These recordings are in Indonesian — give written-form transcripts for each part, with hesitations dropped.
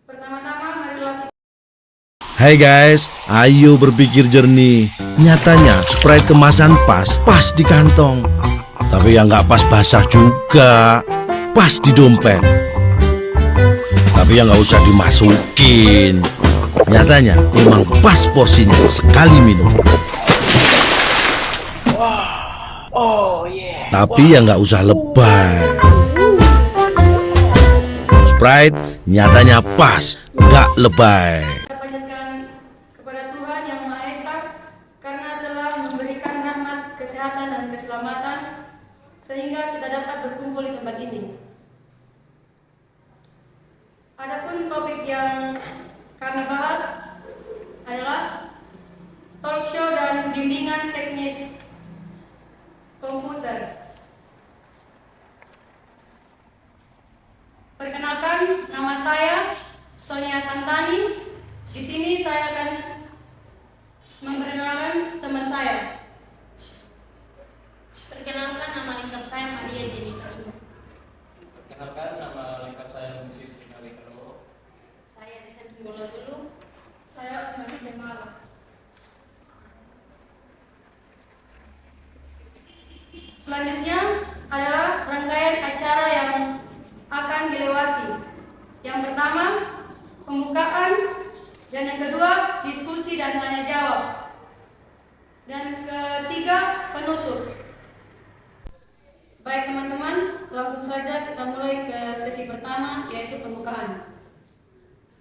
Pertama-tama marilah kita. Hai guys, ayo berpikir jernih. Nyatanya Sprite kemasan pas di kantong. Tapi yang nggak pas basah juga, pas di dompet. Tapi yang nggak usah dimasukin. Nyatanya emang pas porsinya sekali minum. Tapi yang nggak usah lebay. Sprite nyatanya pas, nggak lebay. Kita panjatkan kepada Tuhan Yang Maha Esa karena telah memberikan rahmat kesehatan dan keselamatan sehingga kita dapat berkumpul di tempat ini. Adapun topik yang kami bahas adalah talk show dan bimbingan teknis komputer. Perkenalkan, nama saya Sonia Santani. Di sini saya akan memperkenalkan teman saya. Perkenalkan, nama lengkap saya Maria Jennifer Indah. Perkenalkan, nama lengkap saya Mrs. Rina Lekalo. Saya Desen Bola dulu. Saya Asmani Jamal. Selanjutnya adalah rangkaian acara yang akan dilewati. Yang pertama, pembukaan, dan yang kedua, diskusi dan tanya jawab. Dan ketiga, penutup. Baik teman-teman, langsung saja kita mulai ke sesi pertama, yaitu pembukaan.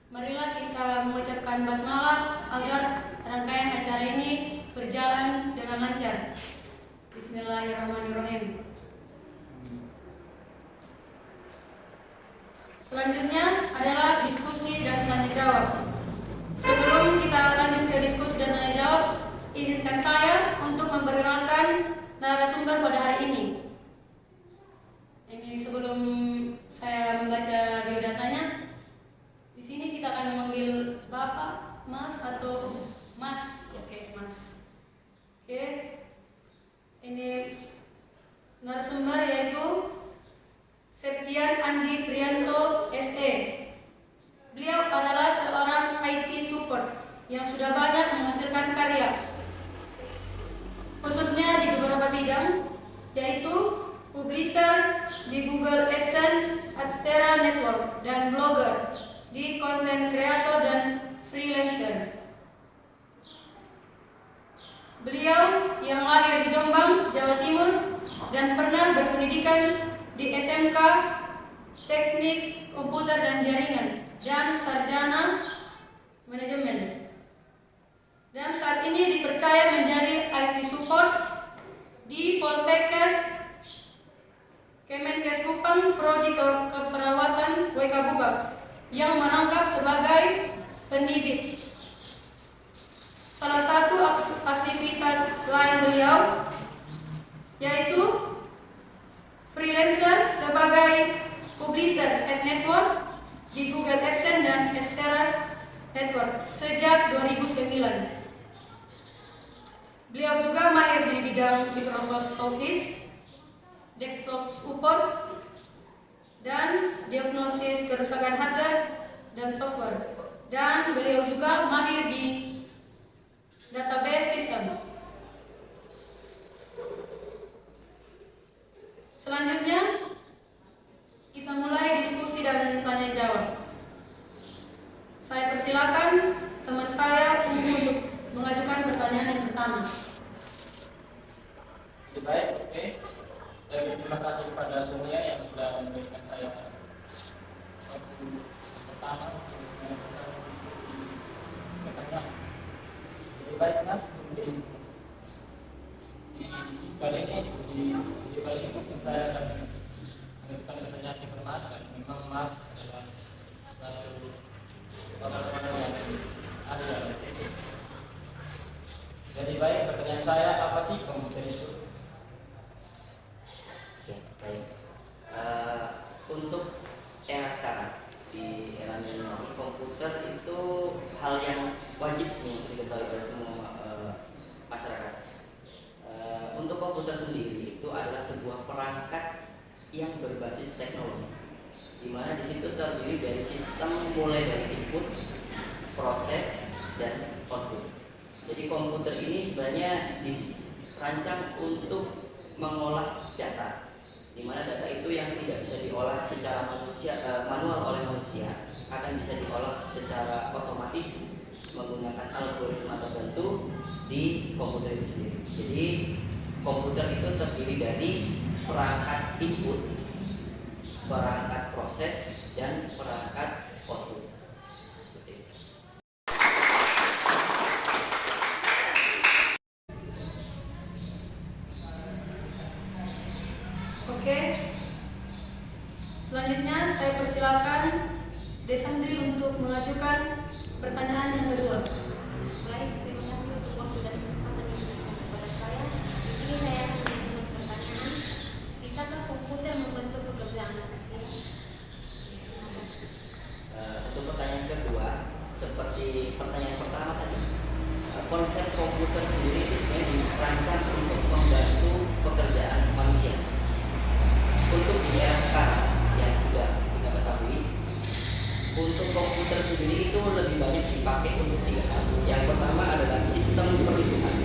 Marilah kita mengucapkan basmalah agar rangkaian acara ini berjalan dengan lancar. Bismillahirrahmanirrahim. Selanjutnya adalah diskusi dan tanya jawab. Sebelum kita lanjut ke diskusi dan tanya jawab, izinkan saya untuk memperkenalkan narasumber pada hari ini. Ini sebelum saya membaca biodatanya, di sini kita akan memanggil Bapak, Mas atau Mas. Oke, Mas. Oke. Ini narasumber yaitu Septian Andi Prianto SE. Beliau adalah seorang IT support yang sudah banyak menghasilkan karya, khususnya di beberapa bidang, yaitu publisher di Google AdSense, Adstera Network, dan blogger di Content Creator dan Freelancer. Beliau yang lahir di Jombang, Jawa Timur, dan pernah berpendidikan di SMK Teknik Komputer dan Jaringan dan Sarjana Manajemen. Dan saat ini dipercaya menjadi IT support di Poltekkes Kemenkes Kupang Prodi Keperawatan WK Bubak yang merangkap sebagai pendidik. Salah satu aktivitas lain beliau yaitu freelancer sebagai publisher ad network di Google AdSense dan Adstera Network sejak 2009. Beliau juga mahir di bidang Microsoft Office, desktop support, dan diagnosis kerusakan hardware dan software. Dan beliau juga mahir di database system. Selanjutnya kita mulai diskusi dan tanya jawab. Saya persilakan teman saya untuk mengajukan pertanyaan yang pertama. Baik, oke. Saya berterima kasih kepada Sonia yang sudah memberikan saya waktu pertama untuk menyampaikan pertanyaan. Jadi baik Mas, di kali ini saya akan mengajukan pertanyaan ke Mas. Memang Mas adalah satu orang yang ahli ini. Jadi baik, pertanyaan saya, apa sih komputer itu? Oke, baik. Untuk era sekarang, di era milenial, komputer itu hal yang wajib nih diketahui oleh semua masyarakat. Untuk komputer sendiri itu adalah sebuah perangkat yang berbasis teknologi. di mana di situ terdiri dari sistem mulai dari input, proses, dan output. Jadi komputer ini sebenarnya dirancang untuk mengolah data, di mana data itu yang tidak bisa diolah secara manual oleh manusia akan bisa diolah secara otomatis menggunakan algoritma tertentu di komputer itu sendiri. Jadi komputer itu terdiri dari perangkat input, perangkat proses, dan perangkat output. Seperti itu. Oke. Selanjutnya saya persilakan Desandri untuk mengajukan pertanyaan yang kedua. Baik, terima kasih untuk waktu dan kesempatan yang diberikan kepada saya. Di sini saya akan mengajukan pertanyaan, bisakah komputer membantu pekerjaan manusia? Terima kasih. Untuk pertanyaan kedua, seperti pertanyaan pertama tadi, konsep komputer sendiri itu sebenarnya dirancang untuk membantu pekerjaan manusia. Untuk di era sekarang yang sudah kita ketahui, untuk komputer sendiri itu lebih banyak dipakai untuk 3 hal. Yang pertama adalah sistem perhitungan,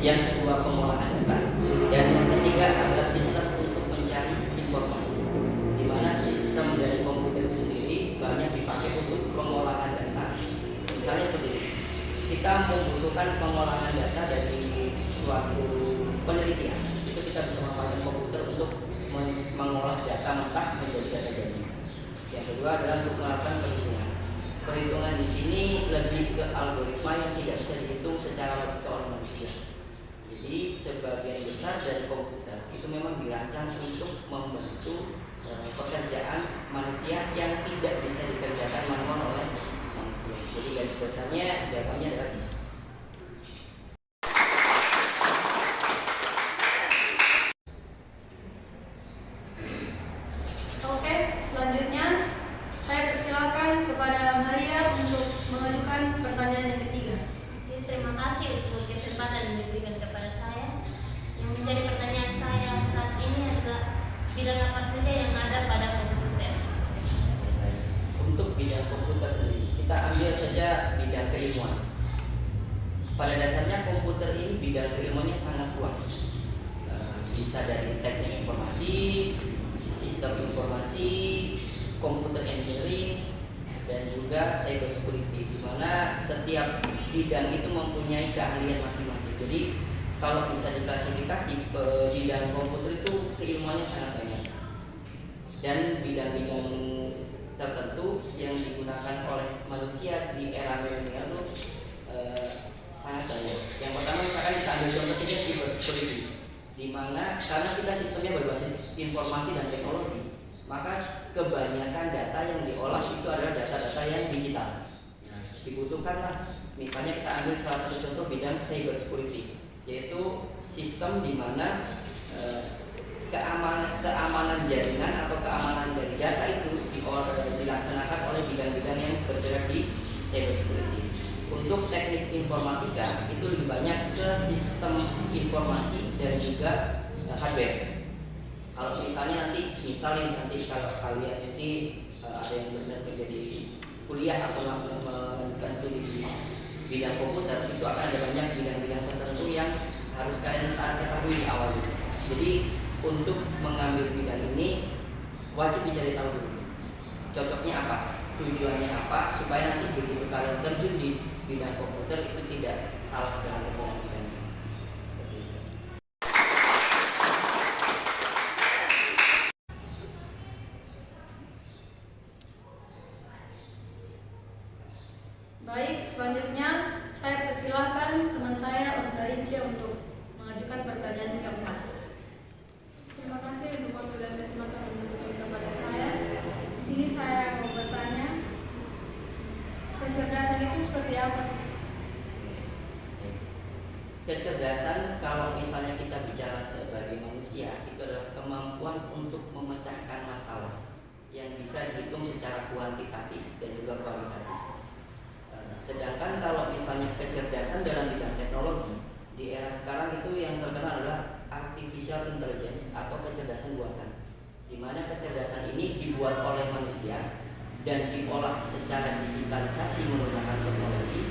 yang kedua pengolahan data, dan yang ketiga adalah sistem untuk mencari informasi. Di mana sistem dari komputer itu sendiri banyak dipakai untuk pengolahan data. Misalnya seperti ini, kita membutuhkan pengolahan data dari suatu penelitian, itu kita bisa menggunakan komputer untuk mengolah data mentah menjadi data jadi. Yang kedua adalah untuk melakukan perhitungan. Perhitungan di sini lebih ke algoritma yang tidak bisa dihitung secara logika oleh manusia. Jadi sebagian besar dari komputer itu memang dirancang untuk membantu pekerjaan manusia yang tidak bisa dikerjakan manual oleh manusia. Jadi garis besarnya jawabannya adalah bisa. Oke, selanjutnya saya persilakan kepada Maria untuk mengajukan pertanyaan yang ketiga. Jadi, terima kasih untuk kesempatan yang diberikan kepada saya. Yang menjadi pertanyaan saya saat ini adalah bidang apa saja yang ada pada komputer? Untuk bidang komputer sendiri, kita ambil saja bidang keilmuan. Pada dasarnya komputer ini bidang keilmuannya sangat luas. Bisa dari teknik informasi, sistem informasi, computer engineering, dan juga cyber security, di mana setiap bidang itu mempunyai keahlian masing-masing. Jadi kalau bisa diklasifikasi, bidang komputer itu keilmuannya sangat banyak, dan bidang-bidang tertentu yang digunakan oleh manusia di era milenial itu sangat banyak. Yang pertama misalkan kita ambil contoh saja cyber security, di mana karena kita sistemnya berbasis informasi dan teknologi, maka kebanyakan data yang diolah itu adalah data-data yang digital. Dibutuhkanlah, misalnya kita ambil salah satu contoh bidang cyber security, yaitu sistem di mana keamanan jaringan atau keamanan dari data itu dilaksanakan oleh bidang-bidang yang bergerak di cyber security. Untuk teknik informatika itu lebih banyak ke sistem informasi dan juga hardware. Kalau misalnya nanti kalau kalian ini ada yang benar menjadi kuliah atau langsung melanjutkan studi di bidang komputer, itu akan ada banyak bidang-bidang tertentu yang harus kalian ketahui di awal. Jadi untuk mengambil bidang ini wajib dicari tahu dulu cocoknya apa, tujuannya apa, supaya nanti begitu kalian terjun di bidang komputer itu tidak salah dalam pemilihan. Seperti itu. Baik, selanjutnya saya persilahkan teman saya Osdaricia untuk mengajukan pertanyaan keempat. Terima kasih untuk waktu dan kesempatan yang diberikan kepada saya. Di sini saya mau bertanya, kecerdasan itu seperti apa sih? Kecerdasan, kalau misalnya kita bicara sebagai manusia, itu adalah kemampuan untuk memecahkan masalah yang bisa dihitung secara kuantitatif dan juga kualitatif. Sedangkan kalau misalnya kecerdasan dalam bidang teknologi, di era sekarang itu yang terkenal adalah artificial intelligence atau kecerdasan buatan. di mana kecerdasan ini dibuat oleh manusia dan diolah secara digitalisasi menggunakan teknologi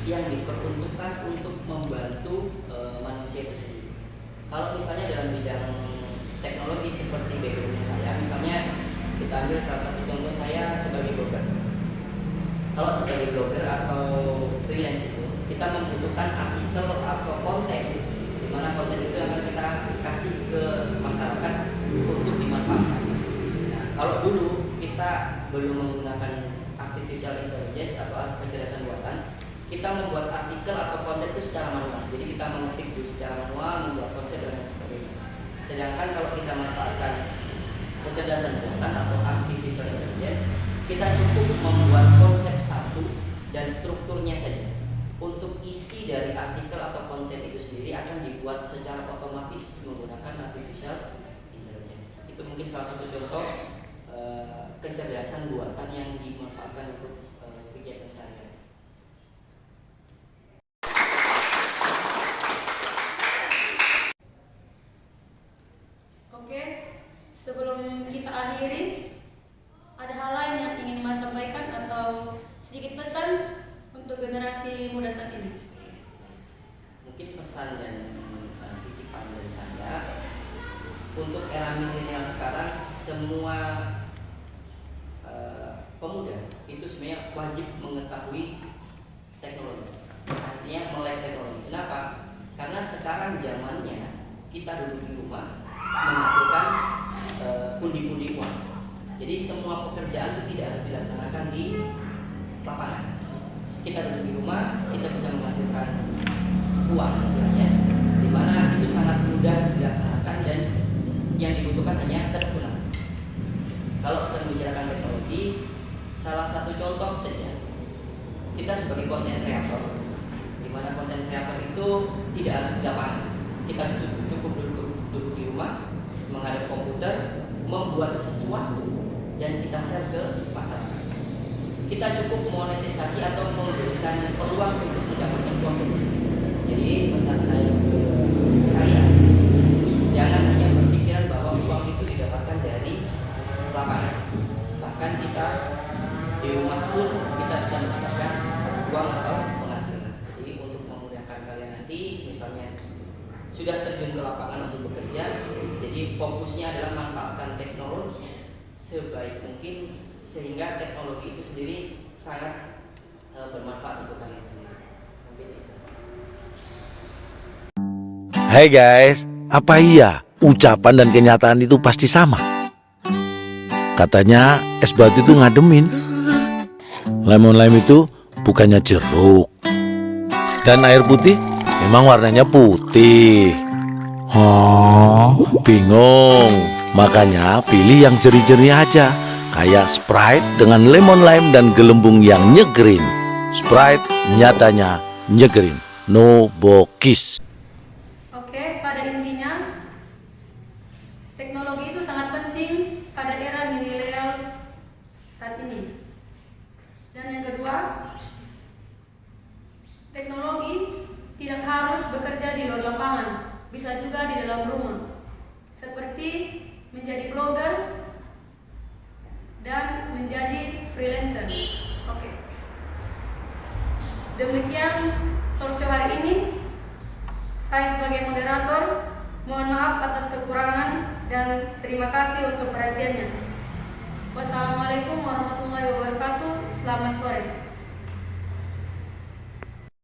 yang diperuntukkan untuk membantu manusia itu sendiri. Kalau misalnya dalam bidang teknologi seperti background saya, misalnya kita ambil salah satu contoh saya sebagai blogger. Kalau sebagai blogger atau freelance itu kita membutuhkan artikel atau konten, di mana konten itu akan kita kasih ke masyarakat untuk dimanfaatkan. Nah, kalau dulu kita belum menggunakan artificial intelligence atau kecerdasan buatan, kita membuat artikel atau konten itu secara manual. Jadi kita mengetik itu secara manual, membuat konsep dan lain sebagainya. Sedangkan kalau kita manfaatkan kecerdasan buatan atau artificial intelligence, kita cukup membuat konsep satu dan strukturnya saja. Untuk isi dari artikel atau konten itu sendiri akan dibuat secara otomatis menggunakan artificial intelligence. Itu mungkin salah satu contoh kecerdasan buatan yang dimanfaatkan untuk kegiatan sehari-hari. Oke, sebelum kita akhiri, ada hal lain yang ingin Mas sampaikan atau sedikit pesan untuk generasi muda saat ini? Mungkin pesan dan titipan dari saya untuk era milenial sekarang, semua pemuda itu sebenarnya wajib mengetahui teknologi, artinya melek teknologi. Kenapa? Karena sekarang zamannya kita duduk di rumah menghasilkan pundi-pundi uang. Jadi semua pekerjaan itu tidak harus dilaksanakan di lapangan. Kita duduk di rumah, kita bisa menghasilkan uang istilahnya, di mana itu sangat mudah dilaksanakan dan yang dibutuhkan hanya ketekun. Kalau kita membicarakan teknologi, salah satu contoh saja, kita sebagai konten kreator, di mana konten kreator itu tidak harus di lapangan. Kita cukup duduk di rumah, menghadap komputer, membuat sesuatu dan kita share ke masyarakat. Kita cukup monetisasi atau memberikan peluang untuk mendapatkan uang dari sini. Jadi pesan saya ke kalian, jangan hanya berpikiran bahwa uang itu didapatkan dari lapangan. Bahkan kita di rumah pun kita bisa mendapatkan uang atau penghasilan. Jadi untuk memudahkan kalian nanti, misalnya sudah terjun ke lapangan untuk bekerja, jadi fokusnya adalah manfaatkan teknologi sebaik mungkin sehingga teknologi itu sendiri sangat bermanfaat untuk kalian sendiri. Mungkin itu. Hai guys, apa iya ucapan dan kenyataan itu pasti sama? Katanya es batu itu ngademin, lemon lime itu bukannya jeruk, dan air putih memang warnanya putih. Oh, bingung. Makanya pilih yang jernih-jernih aja, kayak Sprite dengan lemon lime dan gelembung yang nyegerin. Sprite nyatanya nyegerin, no bokis. Oke, pada intinya teknologi itu sangat penting pada era milenial saat ini. Dan yang kedua, teknologi tidak harus bekerja di luar lapangan, bisa juga di dalam rumah, seperti menjadi blogger dan menjadi freelancer. Oke. Demikian talk show hari ini. Saya sebagai moderator mohon maaf atas kekurangan dan terima kasih untuk perhatiannya. Wassalamualaikum warahmatullahi wabarakatuh. Selamat sore.